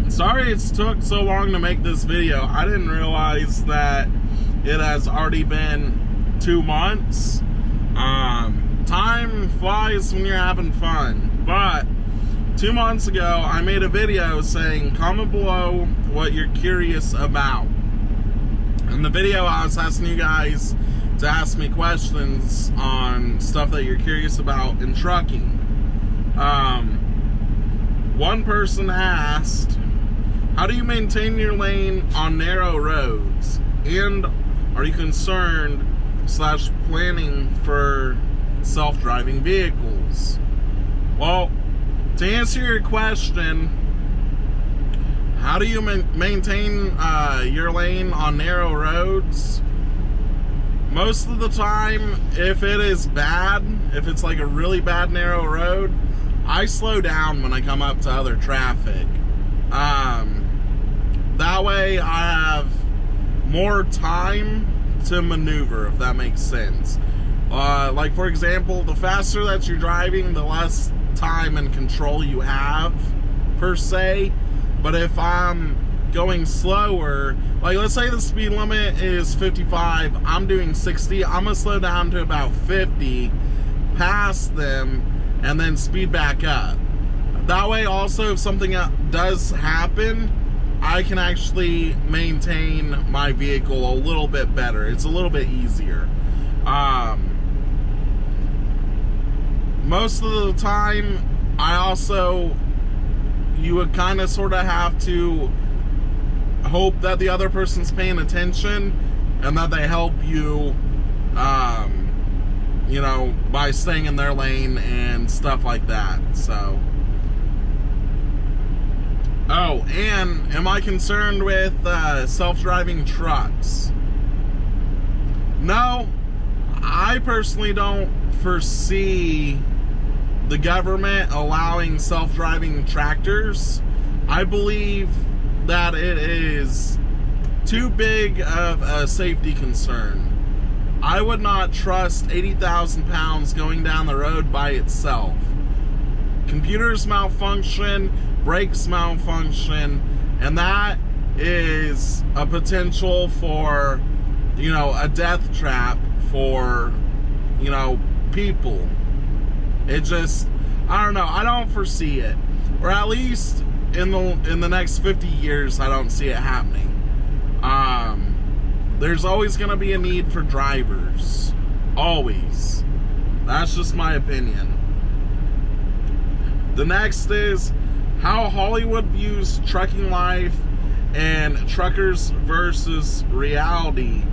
Sorry it's took so long to make this video. I didn't realize that it has already been 2 months. Time flies when you're having fun. But 2 months ago, I made a video saying, comment below what you're curious about. In the video, I was asking you guys to ask me questions on stuff that you're curious about in trucking. One person asked, how do you maintain your lane on narrow roads? And are you concerned / planning for self-driving vehicles? Well, to answer your question, how do you maintain your lane on narrow roads? Most of the time, if it is bad, if it's like a really bad narrow road, I slow down when I come up to other traffic. That way I have more time to maneuver, if that makes sense. Like for example, the faster that you're driving, the less time and control you have, per se. But if I'm going slower, like let's say the speed limit is 55, I'm doing 60, I'm gonna slow down to about 50, pass them, and then speed back up. That way also, if something does happen, I can actually maintain my vehicle a little bit better. It's a little bit easier. Most of the time, you would kind of sort of have to hope that the other person's paying attention and that they help you, you know, by staying in their lane and stuff like that. So, oh, and am I concerned with self-driving trucks? No, I personally don't foresee the government allowing self-driving tractors. I believe that it is too big of a safety concern. I would not trust 80,000 pounds going down the road by itself. Computers malfunction, brakes malfunction, and that is a potential for, you know, a death trap for, you know, people. It just, I don't know, I don't foresee it. Or at least in the next 50 years, I don't see it happening. There's always going to be a need for drivers. Always. That's just my opinion. The next is how Hollywood views trucking life and truckers versus reality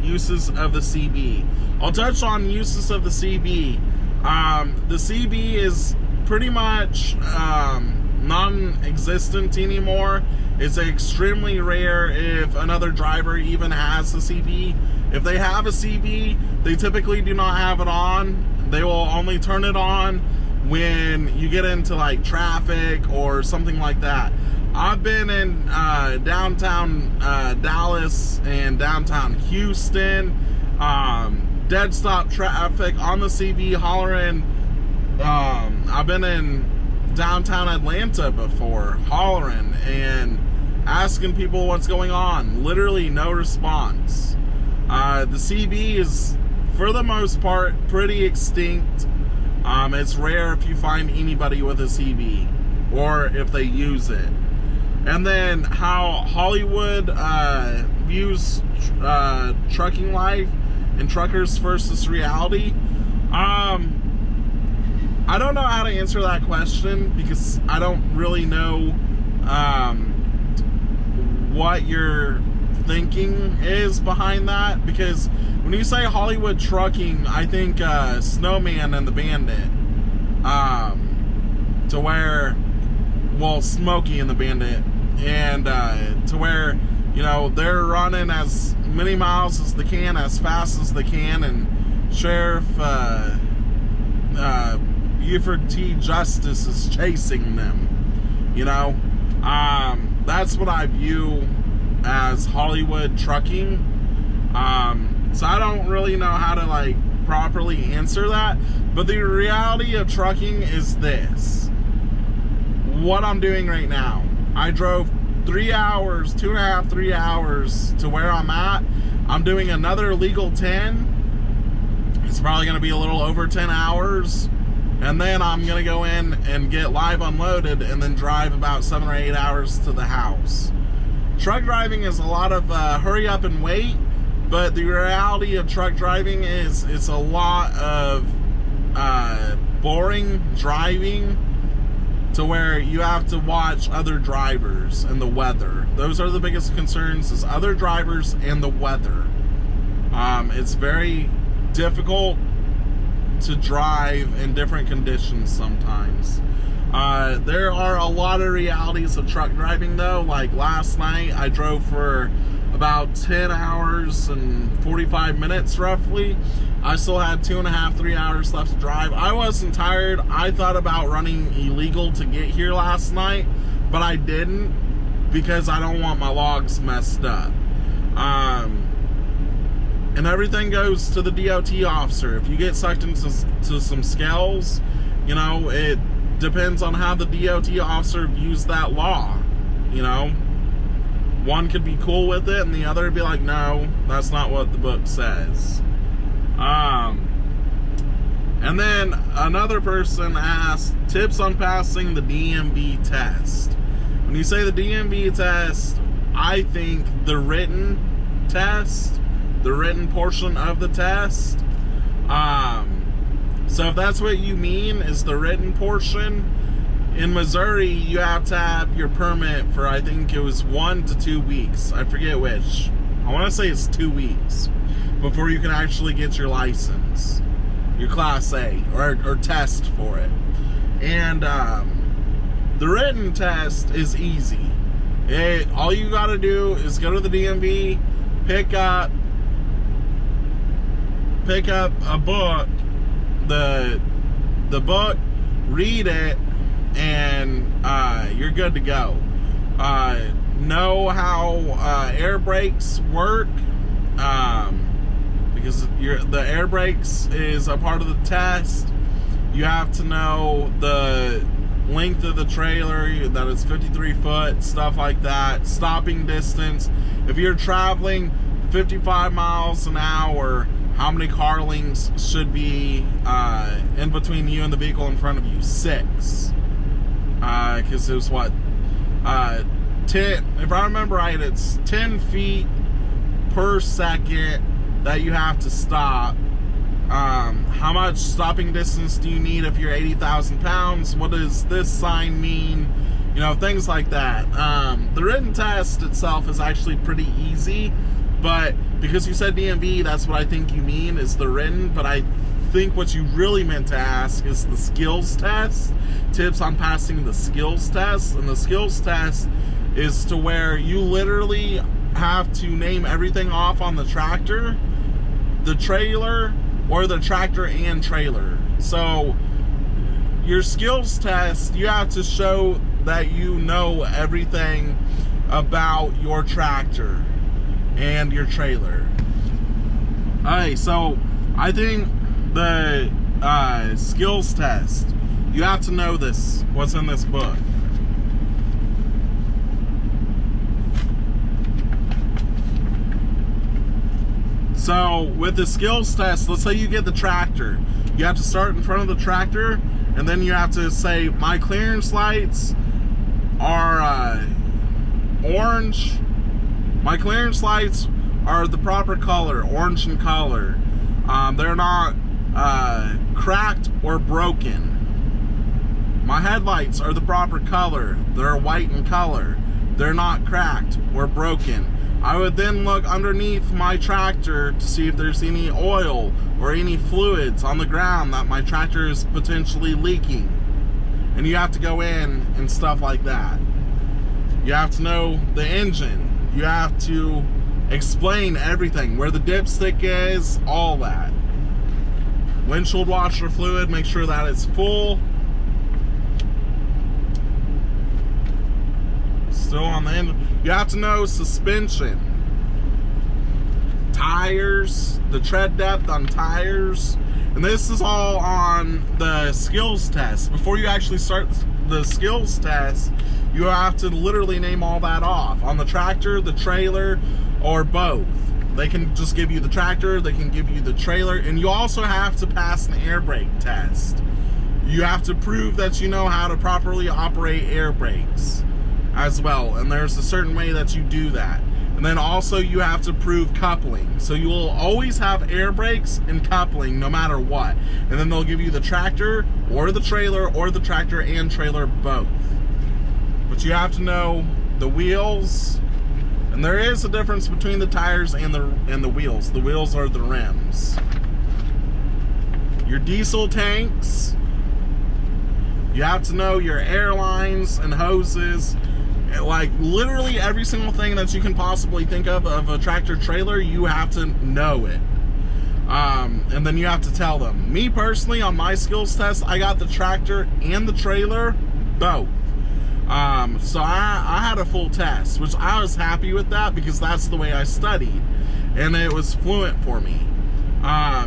uses of the CB. I'll touch on uses of the CB. The CB is pretty much non-existent anymore. It's extremely rare if another driver even has a CB. If they have a CB, they typically do not have it on. They will only turn it on when you get into like traffic or something like that. I've been in downtown Dallas and downtown Houston, dead stop traffic on the CB hollering. I've been in downtown Atlanta before hollering and asking people what's going on. Literally no response. The CB is, for the most part, pretty extinct. It's rare if you find anybody with a CB or if they use it. And then how Hollywood views trucking life and truckers versus reality. I don't know how to answer that question because I don't really know what your thinking is behind that. Because when you say Hollywood trucking, I think Snowman and the Bandit. To where, well, Smokey and the Bandit. And to where, you know, they're running as many miles as they can, as fast as they can, and Sheriff Buford T. Justice is chasing them. You know, that's what I view as Hollywood trucking. So I don't really know how to like properly answer that, but the reality of trucking is this. What I'm doing right now, I drove 3 hours, 2.5, 3 hours to where I'm at. I'm doing another legal 10. It's probably going to be a little over 10 hours. And then I'm going to go in and get live unloaded and then drive about 7 or 8 hours to the house. Truck driving is a lot of hurry up and wait, but the reality of truck driving is it's a lot of boring driving to where you have to watch other drivers and the weather. Those are the biggest concerns, is other drivers and the weather. It's very difficult to drive in different conditions sometimes. There are a lot of realities of truck driving though. Like last night I drove for about 10 hours and 45 minutes roughly. I still had 2.5, 3 hours left to drive. I wasn't tired. I thought about running illegal to get here last night, but I didn't because I don't want my logs messed up. And everything goes to the DOT officer. If you get sucked into some scales, you know, it depends on how the DOT officer views that law. You know, one could be cool with it and the other would be like, no, that's not what the book says. And then another person asked tips on passing the DMV test. When you say the DMV test, I think the written test, the written portion of the test. So if that's what you mean, is the written portion, in Missouri you have to have your permit for, I think it was 1 to 2 weeks. I forget which. I want to say it's 2 weeks before you can actually get your license, your Class A, or test for it. And the written test is easy. All you got to do is go to the DMV, pick up a book, the book, read it, and you're good to go. Know how air brakes work, because the air brakes is a part of the test. You have to know the length of the trailer, that it's 53 foot, stuff like that. Stopping distance. If you're traveling 55 miles an hour, how many car lengths should be in between you and the vehicle in front of you? 6. Because it was what? 10, if I remember right, it's 10 feet per second that you have to stop. How much stopping distance do you need if you're 80,000 pounds? What does this sign mean? You know, things like that. The written test itself is actually pretty easy, but because you said DMV, that's what I think you mean, is the written. But I think what you really meant to ask is the skills test. Tips on passing the skills test. And the skills test is to where you literally have to name everything off on the tractor, the trailer, or the tractor and trailer. So your skills test, you have to show that you know everything about your tractor and your trailer. Alright, so I think the skills test, you have to know this, what's in this book. So with the skills test, let's say you get the tractor. You have to start in front of the tractor, and then you have to say, my clearance lights are orange. My clearance lights are the proper color, orange in color. They're not cracked or broken. My headlights are the proper color. They're white in color. They're not cracked or broken. I would then look underneath my tractor to see if there's any oil or any fluids on the ground that my tractor is potentially leaking. And you have to go in and stuff like that. You have to know the engine. You have to explain everything, where the dipstick is, all that. Windshield washer fluid, make sure that it's full. Still on the engine. You have to know suspension, tires, the tread depth on tires, and this is all on the skills test. Before you actually start the skills test, you have to literally name all that off. On the tractor, the trailer, or both. They can just give you the tractor, they can give you the trailer, and you also have to pass an air brake test. You have to prove that you know how to properly operate air brakes as well, and there's a certain way that you do that. And then also you have to prove coupling. So you will always have air brakes and coupling no matter what. And then they'll give you the tractor or the trailer, or the tractor and trailer both. But you have to know the wheels, and there is a difference between the tires and the wheels. The wheels are the rims. Your diesel tanks, you have to know your air lines and hoses. Like literally every single thing that you can possibly think of a tractor trailer, you have to know it. And then you have to tell them. Me personally, on my skills test, I got the tractor and the trailer both. So I had a full test, which I was happy with that because that's the way I studied, and it was fluent for me.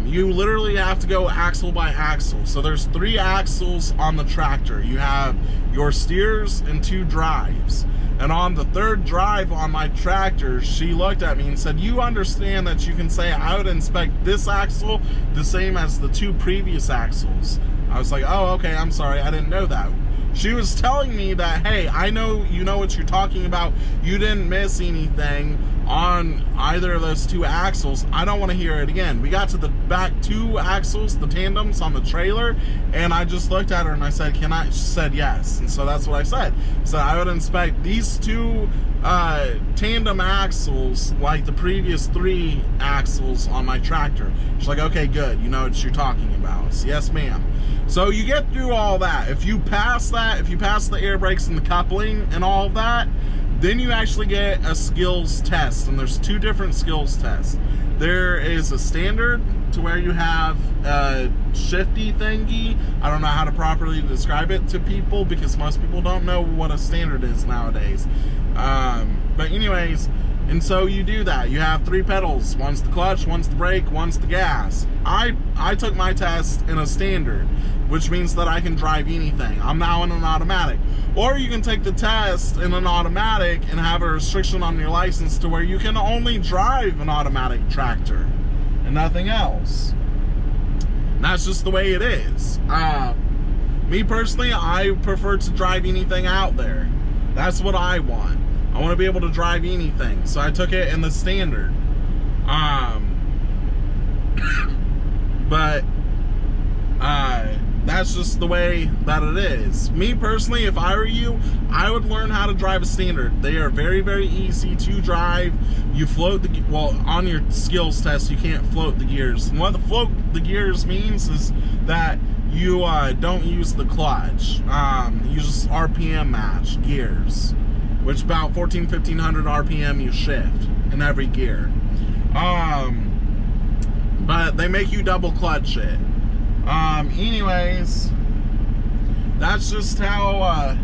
You literally have to go axle by axle. So there's 3 axles on the tractor. You have your steers and 2 drives. And on the 3rd drive on my tractor, she looked at me and said, you understand that you can say I would inspect this axle the same as the 2 previous axles. I was like, oh, okay, I'm sorry, I didn't know that. She was telling me that, hey, I know you know what you're talking about. You didn't miss anything on either of those 2 axles. I don't want to hear it again. We got to the back 2 axles, the tandems on the trailer, and I just looked at her and I said, can I? She said yes. And so that's what I said. So I would inspect these 2 tandem axles like the previous 3 axles on my tractor. She's like, okay, good. You know what you're talking about. So, yes, ma'am. So you get through all that. If you pass that, if you pass the air brakes and the coupling and all of that, then you actually get a skills test. And there's 2 different skills tests. There is a standard to where you have a shifty thingy. I don't know how to properly describe it to people because most people don't know what a standard is nowadays. But anyways, and so you do that. You have 3 pedals. One's the clutch, one's the brake, one's the gas. I took my test in a standard, which means that I can drive anything. I'm now in an automatic. Or you can take the test in an automatic and have a restriction on your license to where you can only drive an automatic tractor and nothing else. And that's just the way it is. Me personally, I prefer to drive anything out there. That's what I want. I want to be able to drive anything. So I took it in the standard. But that's just the way that it is. Me personally, if I were you, I would learn how to drive a standard. They are very, very easy to drive. You float the, well, on your skills test, you can't float the gears. And what the float the gears means is that you don't use the clutch. You just RPM match gears, which about 1500 RPM you shift in every gear. But they make you double clutch it. Anyways, that's just how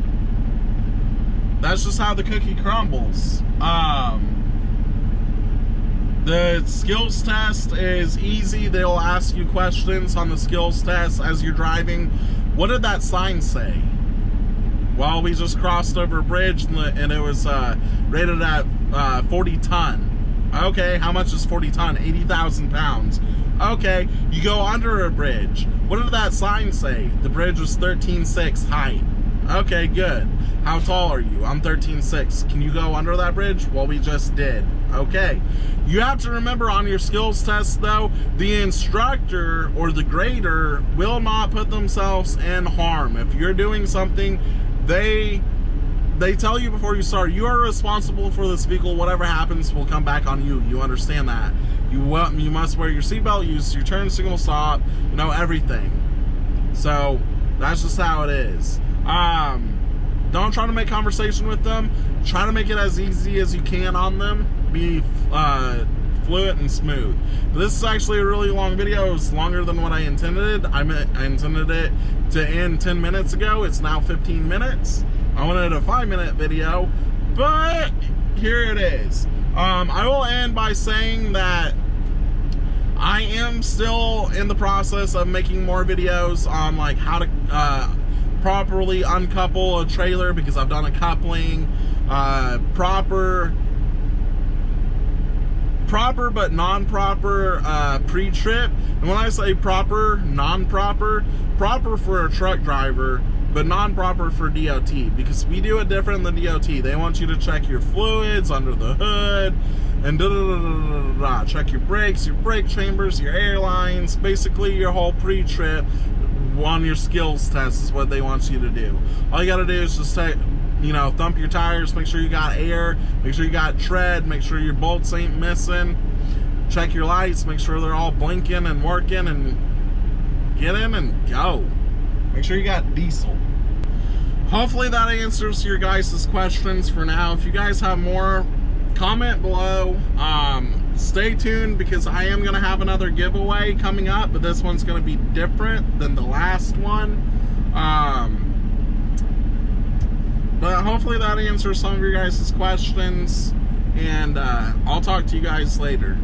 the cookie crumbles. The skills test is easy. They'll ask you questions on the skills test as you're driving. What did that sign say? Well, we just crossed over a bridge and it was rated at 40 ton. Okay, how much is 40 ton? 80,000 pounds. Okay, you go under a bridge. What did that sign say? The bridge was 13.6 height. Okay, good. How tall are you? I'm 13.6. Can you go under that bridge? Well, we just did. Okay. You have to remember on your skills test, though, the instructor or the grader will not put themselves in harm. If you're doing something, they tell you before you start, you are responsible for this vehicle. Whatever happens will come back on you. You understand that. You must wear your seatbelt, use your turn signal, stop, you know, everything. So that's just how it is. Don't try to make conversation with them. Try to make it as easy as you can on them. Be fluent and smooth. But this is actually a really long video. It's longer than what I intended. I intended it to end 10 minutes ago. It's now 15 minutes. I wanted a 5-minute video, but here it is. I will end by saying that I am still in the process of making more videos on like how to properly uncouple a trailer, because I've done a coupling, proper but non-proper pre-trip. And when I say proper, non-proper, proper for a truck driver, but non-proper for DOT, because we do it different than DOT. They want you to check your fluids under the hood, and check your brakes, your brake chambers, your air lines, basically your whole pre-trip on your skills test is what they want you to do. All you gotta do is just thump your tires, make sure you got air, make sure you got tread, make sure your bolts ain't missing, check your lights, make sure they're all blinking and working, and get in and go. Make sure you got diesel. Hopefully that answers your guys' questions for now. If you guys have more, comment below. Stay tuned, because I am going to have another giveaway coming up, but this one's going to be different than the last one. But hopefully that answers some of your guys' questions, and I'll talk to you guys later.